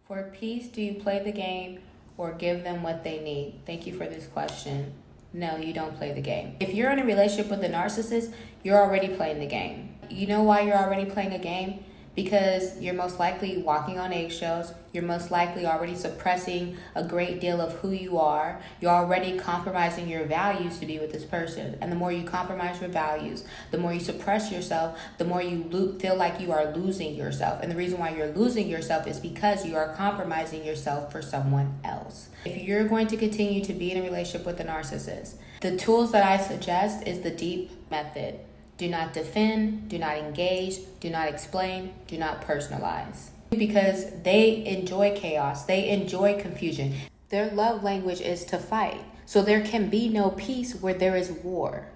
For peace, do you play the game or give them what they need? Thank you for this question. No, you don't play the game. If you're in a relationship with a narcissist, you're already playing the game. You know why you're already playing a game? Because you're most likely walking on eggshells. You're most likely already suppressing a great deal of who you are. You're already compromising your values to be with this person. And the more you compromise your values, the more you suppress yourself, the more you feel like you are losing yourself. And the reason why you're losing yourself is because you are compromising yourself for someone else. If you're going to continue to be in a relationship with a narcissist, the tools that I suggest is the deep method. Do not defend, do not engage, do not explain, do not personalize. Because they enjoy chaos, they enjoy confusion. Their love language is to fight. So there can be no peace where there is war.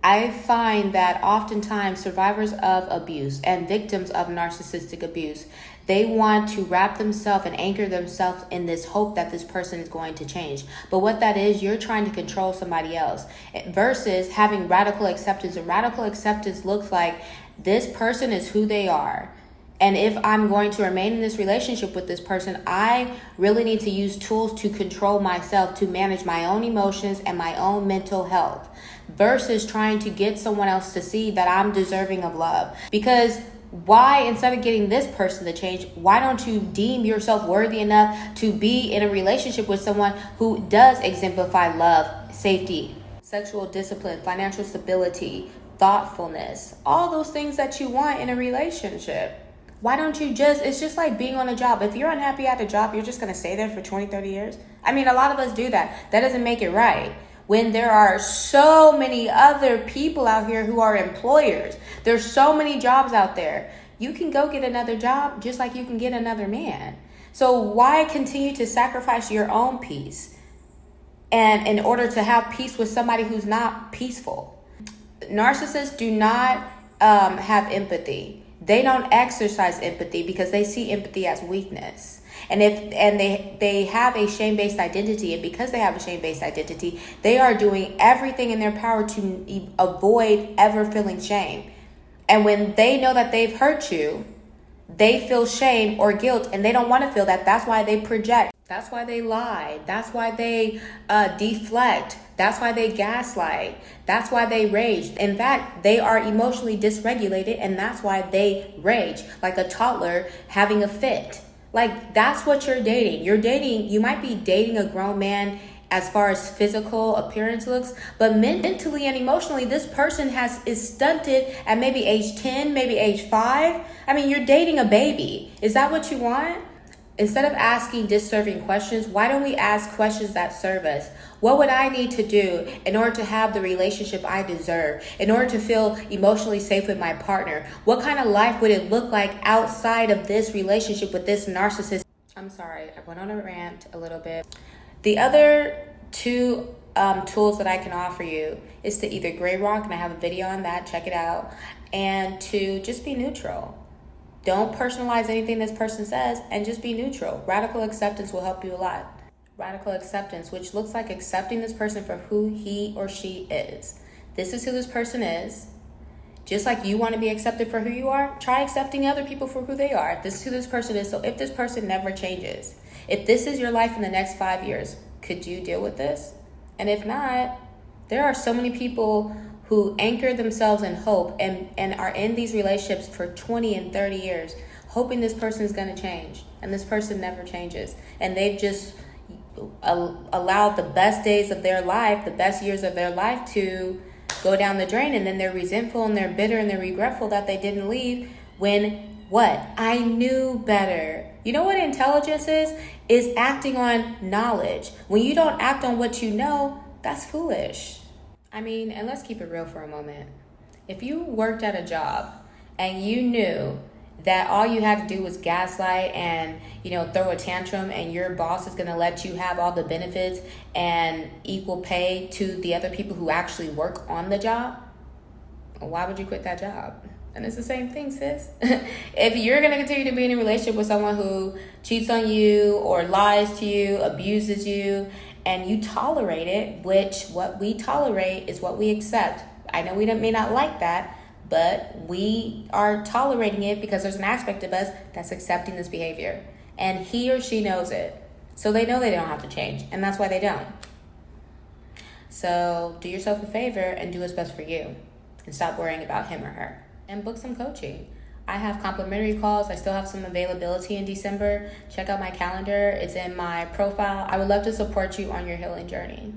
I find that oftentimes survivors of abuse and victims of narcissistic abuse, they want to wrap themselves and anchor themselves in this hope that this person is going to change. But what that is, you're trying to control somebody else versus having radical acceptance. And radical acceptance looks like this person is who they are. And if I'm going to remain in this relationship with this person, I really need to use tools to control myself, to manage my own emotions and my own mental health versus trying to get someone else to see that I'm deserving of love. Because why, instead of getting this person to change, why don't you deem yourself worthy enough to be in a relationship with someone who does exemplify love, safety, sexual discipline, financial stability, thoughtfulness, all those things that you want in a relationship? Why don't you it's just like being on a job. If you're unhappy at a job, you're just going to stay there for 20, 30 years. I mean, a lot of us do that. That doesn't make it right. When there are so many other people out here who are employers, there's so many jobs out there. You can go get another job just like you can get another man. So why continue to sacrifice your own peace and in order to have peace with somebody who's not peaceful? Narcissists do not have empathy. They don't exercise empathy because they see empathy as weakness. And they have a shame-based identity, and because they have a shame-based identity, they are doing everything in their power to avoid ever feeling shame. And when they know that they've hurt you, they feel shame or guilt, and they don't want to feel that. That's why they project. That's why they lie. That's why they deflect. That's why they gaslight. That's why they rage. In fact, they are emotionally dysregulated, and that's why they rage, like a toddler having a fit. Like, that's what you're dating. You might be dating a grown man as far as physical appearance looks, but mentally and emotionally, this person is stunted at maybe age 10, maybe age 5. I mean, you're dating a baby. Is that what you want? Instead of asking disserving questions, why don't we ask questions that serve us? What would I need to do in order to have the relationship I deserve? In order to feel emotionally safe with my partner? What kind of life would it look like outside of this relationship with this narcissist? I'm sorry, I went on a rant a little bit. The other two tools that I can offer you is to either gray rock, and I have a video on that, check it out, and to just be neutral. Don't personalize anything this person says and just be neutral. Radical acceptance will help you a lot. Radical acceptance, which looks like accepting this person for who he or she is. This is who this person is. Just like you want to be accepted for who you are, try accepting other people for who they are. This is who this person is. So if this person never changes, if this is your life in the next 5 years, could you deal with this? And if not, there are so many people who anchor themselves in hope and are in these relationships for 20 and 30 years, hoping this person is going to change. And this person never changes. And they've just allowed the best days of their life, the best years of their life to go down the drain. And then they're resentful and they're bitter and they're regretful that they didn't leave when what? I knew better. You know what intelligence is? Is acting on knowledge. When you don't act on what you know, that's foolish. I mean, and let's keep it real for a moment. If you worked at a job and you knew that all you had to do was gaslight and, throw a tantrum, and your boss is going to let you have all the benefits and equal pay to the other people who actually work on the job, why would you quit that job? And it's the same thing, sis. If you're going to continue to be in a relationship with someone who cheats on you or lies to you, abuses you, and you tolerate it, which what we tolerate is what we accept. I know we may not like that, but we are tolerating it because there's an aspect of us that's accepting this behavior. And he or she knows it. So they know they don't have to change. And that's why they don't. So do yourself a favor and do what's best for you. And stop worrying about him or her. And book some coaching. I have complimentary calls. I still have some availability in December. Check out my calendar. It's in my profile. I would love to support you on your healing journey.